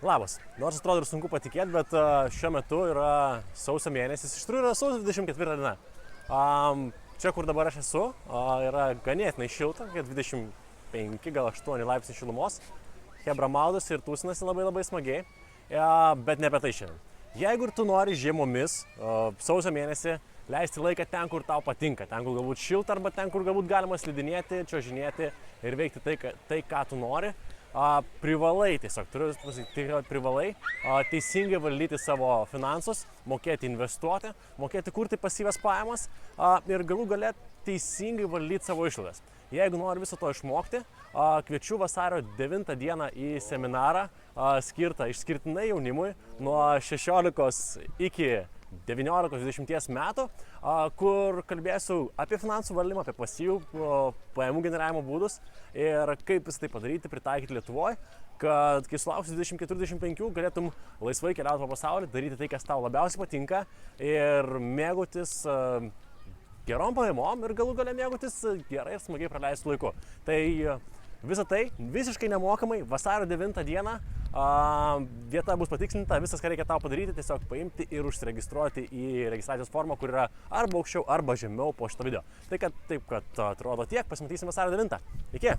Labas. Nors atrodo ir sunku patikėti, bet šiuo metu yra sausio mėnesis, iš tikrųjų yra sausio 24 diena. Čia, kur dabar aš esu, yra ganėtinai šilta, 25, gal 8 laipsnių šilumos. Hebra maudosi ir tūsinasi labai smagiai, bet ne apie tai šiandien. Jeigu ir tu nori žiemomis sausio mėnesį leisti laiką ten, kur tau patinka, ten, kur galbūt šilta arba ten, kur galbūt galima slidinėti, čiuožinėti ir veikti tai ką tu nori, privalai, tiesiog turiu pasakyti, privalai teisingai valdyti savo finansus, mokėti investuoti, mokėti kurti pasyvias pajamas ir galų gale teisingai valdyti savo išlaidas. Jeigu nori viso to išmokti, kviečiu vasario 9 dieną į seminarą skirtą išskirtinai jaunimui nuo 16 iki 19-20 metų, kur kalbėsiu apie finansų valdymą, apie pasyvių pajamų generavimo būdus ir kaip visą tai padaryti, pritaikyti Lietuvoje, kad kai sulauksi 24-25 galėtum laisvai keliauti po pasaulį, daryti tai, kas tau labiausiai patinka ir mėgautis gerom pajamom ir galų gale mėgautis gerai ir smagiai praleistų laiku. Tai visą tai visiškai nemokamai vasario 9 dieną. Vieta bus patikslinta, visas, ką reikia tau padaryti, tiesiog paimti ir užsiregistruoti į registracijos formą, kur yra arba aukščiau, arba žemiau po šito video. Tai kad taip, kad atrodo tiek, pasimatysim vasario 9. Iki!